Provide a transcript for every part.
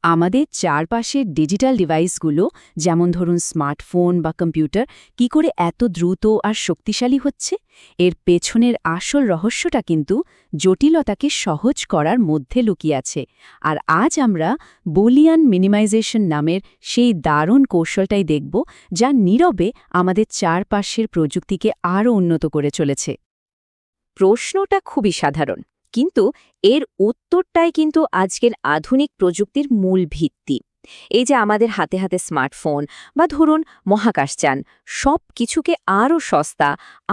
আমাদের চারপাশের ডিজিটাল ডিভাইসগুলো যেমন ধরুন স্মার্টফোন বা কম্পিউটার কি করে এত দ্রুত আর শক্তিশালী হচ্ছে এর পেছনের আসল রহস্যটা কিন্তু জটিলতাকে সহজ করার মধ্যে লুকিয়ে আছে। আর আজ আমরা বুলিয়ান মিনিমাইজেশন নামের সেই দারুণ কৌশলটাই দেখব, যা নীরবে আমাদের চারপাশের প্রযুক্তিকে আরও উন্নত করে চলেছে। প্রশ্নটা খুবই সাধারণ, কিন্তু এর উত্তরটাই কিন্তু আজকের আধুনিক প্রযুক্তির মূল ভিত্তি। এই যে আমাদের হাতে হাতে স্মার্টফোন বা ধরুন মহাকাশযান, সব কিছুকে আরও সস্তা,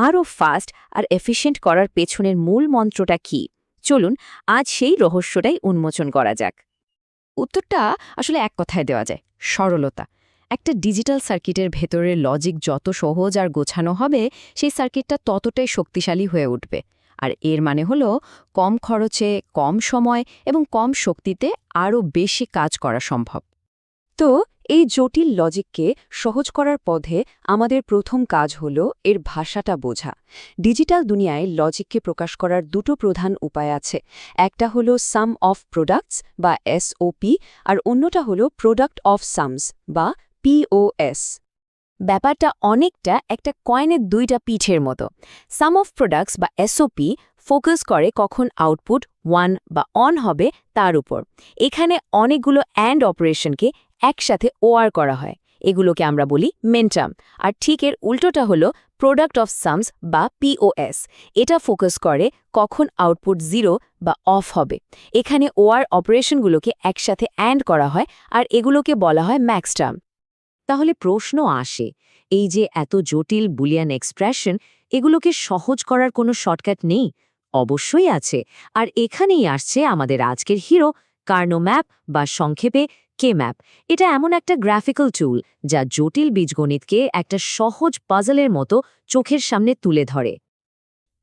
আরও ফাস্ট আর এফিশিয়েন্ট করার পেছনের মূল মন্ত্রটা কি? চলুন আজ সেই রহস্যটাই উন্মোচন করা যাক। উত্তরটা আসলে এক কথায় দেওয়া যায়: সরলতা। একটা ডিজিটাল সার্কিটের ভেতরের লজিক যত সহজ আর গোছানো হবে, সেই সার্কিটটা ততটাই শক্তিশালী হয়ে উঠবে। আর এর মানে হলো কম খরচে, কম সময় এবং কম শক্তিতে আরও বেশি কাজ করা সম্ভব। তো এই জটিল লজিককে সহজ করার পথে আমাদের প্রথম কাজ হলো এর ভাষাটা বোঝা। ডিজিটাল দুনিয়ায় লজিককে প্রকাশ করার দুটো প্রধান উপায় আছে। একটা হলো সাম অফ প্রোডাক্টস বা এসওপি, আর অন্যটা হলো প্রোডাক্ট অফ সামস বা পিওএস। ব্যাপারটা অনেকটা একটা কয়েনের দুইটা পিঠের মতো। সাম অফ প্রোডাক্টস বা এসওপি ফোকাস করে কখন আউটপুট ওয়ান বা অন হবে তার উপর। এখানে অনেকগুলো অ্যান্ড অপারেশনকে একসাথে ওআর করা হয়, এগুলোকে আমরা বলি মেন্টাম। আর ঠিক এর উল্টোটা হলো প্রোডাক্ট অফ সামস বা পিওএস। এটা ফোকাস করে কখন আউটপুট জিরো বা অফ হবে। এখানে ওআর অপারেশনগুলোকে একসাথে অ্যান্ড করা হয়, আর এগুলোকে বলা হয় ম্যাক্সটার্ম। তাহলে প্রশ্ন আসে, এই যে এত জটিল বুলিয়ান এক্সপ্রেশন, এগুলোকে সহজ করার কোনো শর্টকাট নেই? অবশ্যই আছে। আর এখানেই আসছে আমাদের আজকের হিরো, কার্নো ম্যাপ বা সংক্ষেপে কে ম্যাপ। এটা এমন একটা গ্রাফিক্যাল টুল যা জটিল বীজগণিতকে একটা সহজ পাজলের মতো চোখের সামনে তুলে ধরে।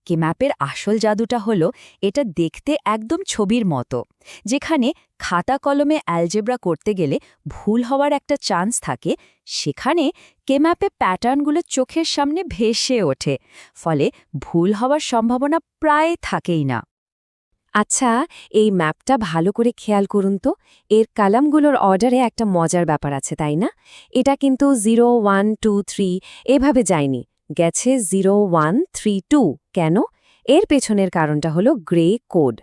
কে ম্যাপের আসল জাদুটা হলো এটা দেখতে একদম ছবির মতো। যেখানে খাতা কলমে অ্যালজেব্রা করতে গেলে ভুল হওয়ার একটা চান্স থাকে, সেখানে কে ম্যাপে প্যাটার্নগুলো চোখের সামনে ভেসে ওঠে। ফলে ভুল হওয়ার সম্ভাবনা প্রায় থাকেই না। আচ্ছা, এই ম্যাপটা ভালো করে খেয়াল করুন তো। এর কালামগুলোর অর্ডারে একটা মজার ব্যাপার আছে, তাই না? এটা কিন্তু 0 1 2 3 এভাবে যায়নি, গেছে 0 1 3 2। কেন? এর পেছনের কারণটা হলো গ্রে কোড।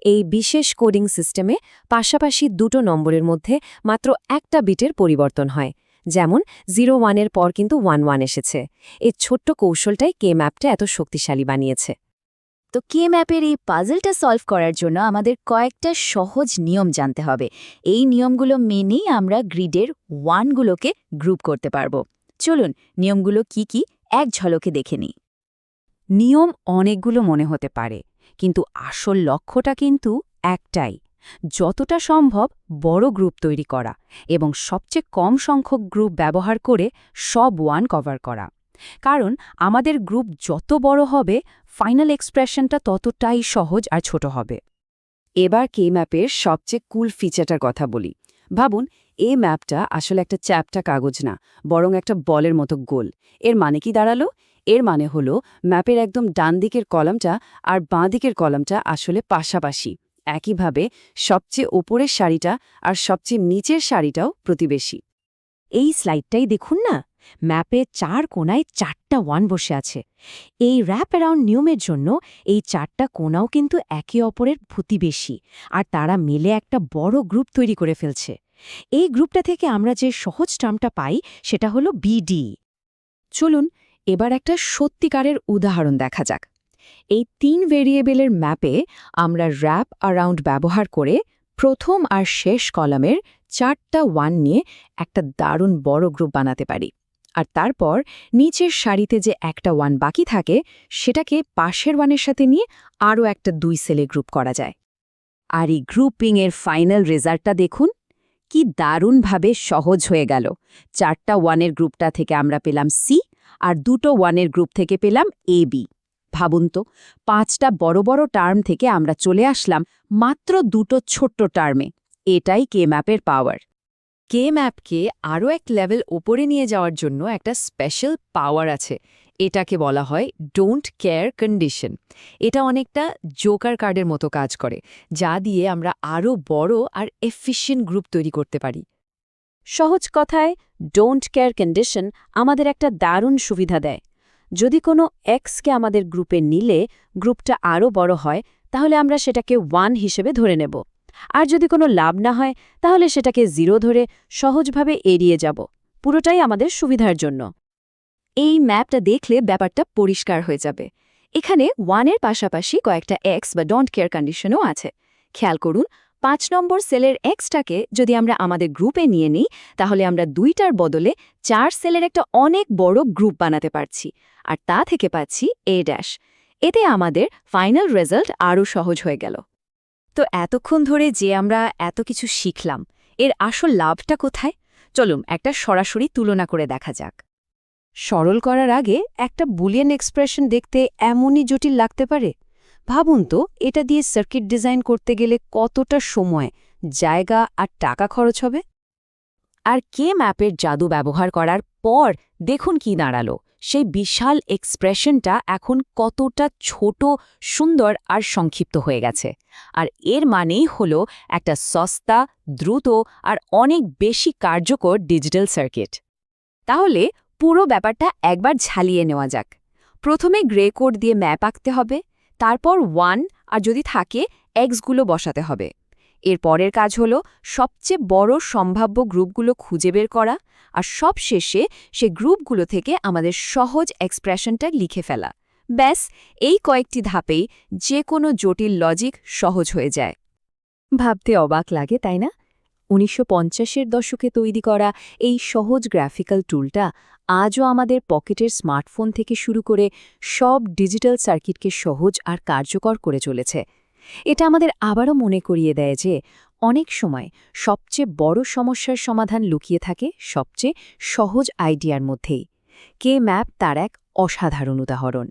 এই বিশেষ কোডিং সিস্টেমে পাশাপাশি দুটো নম্বরের মধ্যে মাত্র একটা বিটের পরিবর্তন হয়। যেমন 0 1 এর পর কিন্তু 1 1 এসেছে। এই ছোট্ট কৌশলটাই কে ম্যাপটা এত শক্তিশালী বানিয়েছে। তো কে ম্যাপের এই পাজলটা সলভ করার জন্য আমাদের কয়েকটা সহজ নিয়ম জানতে হবে। এই নিয়মগুলো মেনেই আমরা গ্রিডের ওয়ানগুলোকে গ্রুপ করতে পারবো। চলুন নিয়মগুলো কি কি এক ঝলকে দেখে নিই। নিয়ম অনেকগুলো মনে হতে পারে, কিন্তু আসল লক্ষ্যটা কিন্তু একটাই: যতটা সম্ভব বড় গ্রুপ তৈরি করা এবং সবচেয়ে কম সংখ্যক গ্রুপ ব্যবহার করে সব ওয়ান কভার করা। কারণ আমাদের গ্রুপ যত বড় হবে, ফাইনাল এক্সপ্রেশনটা ততটাই সহজ আর ছোট হবে। এবার কে ম্যাপের সবচেয়ে কুল ফিচারটার কথা বলি। ভাবুন, এই ম্যাপটা আসলে একটা চ্যাপ্টা কাগজ না, বরং একটা বলের মতো গোল। এর মানে কি দাঁড়ালো? এর মানে হলো ম্যাপের একদম ডান দিকের কলামটা আর বাঁ দিকের কলামটা আসলে পাশাপাশি। একইভাবে সবচেয়ে ওপরের সারিটা আর সবচেয়ে নিচের সারিটাও প্রতিবেশী। এই স্লাইডটাই দেখুন না, ম্যাপে 4 কোণায় 4টা ওয়ান বসে আছে। এই র্যাপ অ্যারাউন্ড নিয়মের জন্য এই 4টা কোণাও কিন্তু একে অপরের প্রতিবেশী, আর তারা মিলে একটা বড় গ্রুপ তৈরি করে ফেলছে। এই গ্রুপটা থেকে আমরা যে সহজ টার্মটা পাই সেটা হলো বিডি। চলুন এবার একটা সত্যিকারের উদাহরণ দেখা যাক। এই 3 ভেরিয়েবলের ম্যাপে আমরা র্যাপ অ্যারাউন্ড ব্যবহার করে প্রথম আর শেষ কলামের 4টা ওয়ান নিয়ে একটা দারুণ বড় গ্রুপ বানাতে পারি। আর তারপর নিচের সারিতে যে একটা ওয়ান বাকি থাকে, সেটাকে পাশের ওয়ানের সাথে নিয়ে আরও একটা 2 সেলে গ্রুপ করা যায়। আর এই গ্রুপিংয়ের ফাইনাল রেজাল্টটা দেখুন, কি দারুণভাবে সহজ হয়ে গেল। 4টা ওয়ানের গ্রুপটা থেকে আমরা পেলাম সি, আর 2টো ওয়ানের গ্রুপ থেকে পেলাম এ বি। ভাবুন তো, 5টা বড় বড় টার্ম থেকে আমরা চলে আসলাম মাত্র 2টো ছোট্ট টার্মে। এটাই কে ম্যাপের পাওয়ার। কে ম্যাপকে আরও এক লেভেল ওপরে নিয়ে যাওয়ার জন্য একটা স্পেশাল পাওয়ার আছে। এটাকে বলা হয় ডোন্ট কেয়ার কন্ডিশন। এটা অনেকটা জোকার কার্ডের মতো কাজ করে, যা দিয়ে আমরা আরও বড় আর এফিশিয়েন্ট গ্রুপ তৈরি করতে পারি। সহজ কথায় ডোন্ট কেয়ার কন্ডিশন আমাদের একটা দারুণ সুবিধা দেয়। যদি কোনো এক্সকে আমাদের গ্রুপে নিলে গ্রুপটা আরও বড় হয়, তাহলে আমরা সেটাকে 1 হিসেবে ধরে নেব। আর যদি কোনো লাভ না হয়, তাহলে সেটাকে 0 ধরে সহজভাবে এড়িয়ে যাব। পুরোটাই আমাদের সুবিধার জন্য। এই ম্যাপটা দেখলে ব্যাপারটা পরিষ্কার হয়ে যাবে। এখানে 1-এর পাশাপাশি কয়েকটা এক্স বা ডোন্ট কেয়ার কন্ডিশনও আছে। খেয়াল করুন, 5 নম্বর সেলের এক্সটাকে যদি আমরা আমাদের গ্রুপে নিয়ে নিই, তাহলে আমরা 2টার বদলে 4 সেলের একটা অনেক বড় গ্রুপ বানাতে পারছি, আর তা থেকে পাচ্ছি এ ড্যাশ। এতে আমাদের ফাইনাল রেজাল্ট আরও সহজ হয়ে গেল। তো এতক্ষণ ধরে যে আমরা এত কিছু শিখলাম, এর আসল লাভটা কোথায়? চলুন একটা সরাসরি তুলনা করে দেখা যাক। সরল করার আগে একটা বুলিয়ান এক্সপ্রেশন দেখতে এমনই জটিল লাগতে পারে। ভাবুন তো, এটা দিয়ে সার্কিট ডিজাইন করতে গেলে কতটা সময়, জায়গা আর টাকা খরচ হবে। আর কে ম্যাপের জাদু ব্যবহার করার পর দেখুন কি দাঁড়ালো। সেই বিশাল এক্সপ্রেশনটা এখন কতটা ছোট, সুন্দর আর সংক্ষিপ্ত হয়ে গেছে। আর এর মানেই হলো একটা সস্তা, দ্রুত আর অনেক বেশি কার্যকর ডিজিটাল সার্কিট। তাহলে পুরো ব্যাপারটা একবার ঝালিয়ে নেওয়া যাক। প্রথমে গ্রে কোড দিয়ে ম্যাপ আঁকতে হবে, তারপর 1 আর যদি থাকে এক্সগুলো বসাতে হবে। এর পরের কাজ হলো সবচেয়ে বড় সম্ভাব্য গ্রুপগুলো খুঁজে বের করা, আর সবশেষে সে গ্রুপগুলো থেকে আমাদের সহজ এক্সপ্রেশনটা লিখে ফেলা। ব্যাস, এই কয়েকটি ধাপেই যে কোনো জটিল লজিক সহজ হয়ে যায়। ভাবতে অবাক লাগে, তাই না? 1950-এর দশকে তৈরি করা এই সহজ গ্রাফিক্যাল টুলটা আজও আমাদের পকেটের স্মার্টফোন থেকে শুরু করে সব ডিজিটাল সার্কিটকে সহজ আর কার্যকর করে চলেছে। এটা আমাদের আবারও মনে করিয়ে দেয় যে অনেক সময় সবচেয়ে বড় সমস্যার সমাধান লুকিয়ে থাকে সবচেয়ে সহজ আইডিয়ার মধ্যেই। কে ম্যাপ তার এক অসাধারণ উদাহরণ।